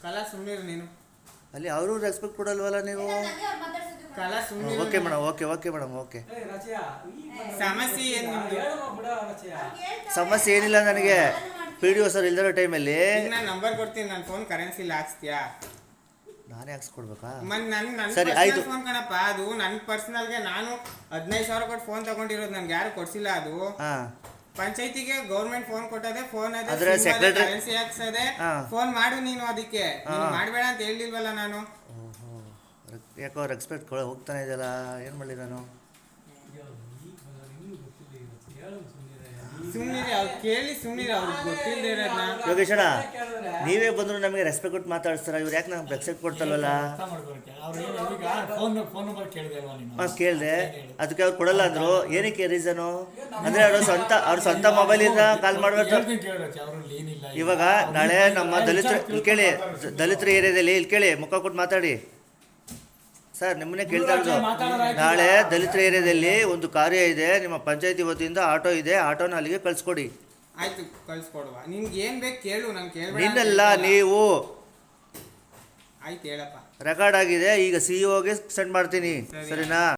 ಕಲಾ ಸುಮ್ಮನಿರು ನೀನು. ಅಲ್ಲಿ ಅವರು ರೆಸ್ಪೆಕ್ಟ್ ಕೊಡಲ್ವಲ್ಲ ನೀವು. ಕಲಾ ಸುಮ್ಮನಿರು. Okay madam, okay madam, okay. ಸಮಸ್ಯೆ ಏನು ನಿಮ್ದು? ಸಮಸ್ಯೆ ಏನಿಲ್ಲ ನನಗೆ. ಪಿ ಡಿ ಒ ಸರ್ ಇಲ್ದಿರೋ ಟೈಮಲ್ಲಿ ನಾನು ನಂಬರ್ ಕೊಡ್ತೀನಿ, ನನ್ನ ಫೋನ್ ಕರೆನ್ಸಿಲಿ ಹಾಕ್ಸ್ತೀಯಾ? ನಾನೇ ಹಾಕ್ಸ್ಕೊಡ್ಬೇಕಾ? ನನ್ನ ಸರಿ ಆಯ್ತು. ಫೋನ್ ಕಣಪ್ಪ, ಅದು ನನ್ನ ಪರ್ಸನಲ್ಗೆ ನಾನು 15,000 ಕೊಟ್ಟು ಫೋನ್ ತಗೊಂಡಿರೋದು, ನನ್ಗೆ ಯಾರು ಕೊಡ್ಸಿಲ್ಲ. ಅದು ಪಂಚಾಯತಿಗೆ ಗೌರ್ಮೆಂಟ್ ಫೋನ್ ಕೊಟ್ಟದೆ, ಫೋನ್ ಅದೇ ಕರೆನ್ಸಿ ಹಾಕ್ಸದೆ. ಫೋನ್ ಮಾಡು ನೀನು, ಅದಕ್ಕೆ ಮಾಡಬೇಡ ಅಂತ ಹೇಳಿಲ್ವಲ್ಲ ನಾನು. ಯಾಕೋ ರೆಸ್ಪೆಕ್ಟ್ ಹೋಗ್ತಾನೆ ಇದೆಯಲ್ಲ, ಏನು ಮಾಡಲಿ ನಾನು? ಸುಮ್ಮನಿರಿ, ಅವ್ರು ಕೇಳಿ ಸುಮ್ಮನಿರಿ, ಅವ್ರಿಗೆ ಗೊತ್ತಿಲ್ಲದೆ ಇರೋದನ್ನ. ಯೋಗೇಶಣ್ಣ, ನೀವೇ ಬಂದ್ರು ನಮಗೆ ರೆಸ್ಪೆಕ್ಟ್ ಕೊಟ್ಟು ಮಾತಾಡ್ತಾರ, ಇವ್ರು ಯಾಕೆ ನಮ್ಗೆ ರೆಸ್ಪೆಕ್ಟ್ ಕೊಡ್ತಲ್ವಲ್ಲ? ಕೇಳಿದೆ, ಅದಕ್ಕೆ ಅವ್ರು ಕೊಡಲ್ಲ ಅಂದ್ರು. ಏನಕ್ಕೆ ರೀಸನು? ಅಂದ್ರೆ ಅವ್ರ ಸ್ವಂತ ಮೊಬೈಲಿಂದ ಕಾಲ್ ಮಾಡ್ಬೇಕು. ಇವಾಗ ನಾಳೆ ನಮ್ಮ ಇಲ್ಲಿ ಕೇಳಿ, ದಲಿತರ ಏರಿಯಾದಲ್ಲಿ ಇಲ್ಲಿ ಕೇಳಿ, ಮುಖ ಕೊಟ್ಟು ಮಾತಾಡಿ ಸರ್. ನಿಮ್ಮನ್ನೇ ಕೇಳ್ತಾ ಇರೋದು. ನಾಳೆ ದಲಿತರ ಏರಿಯಾದಲ್ಲಿ ಒಂದು ಕಾರ್ಯ ಇದೆ, ನಿಮ್ಮ ಪಂಚಾಯತಿ ವತಿಯಿಂದ ಆಟೋ ಇದೆ, ಆಟೋನ ಅಲ್ಲಿಗೆ ಕಳ್ಸ್ಕೊಡಿ. ಆಯ್ತು, ಕಳ್ಸ್ಕೊಡುವ. ನಿಮ್ಗೆ ಏನ್ ಬೇಕು ಕೇಳು, ನಾನು ಕೇಳ್ಬೇಡ. ನಿನ್ನೆಲ್ಲ ನೀವು ಆಯ್ತು ಹೇಳಪ್ಪ. ರೆಕಾರ್ಡ್ ಆಗಿದೆ, ಈಗ CEO ಗೆ ಸೆಂಡ್ ಮಾಡ್ತೀನಿ, ಸರಿನಾ?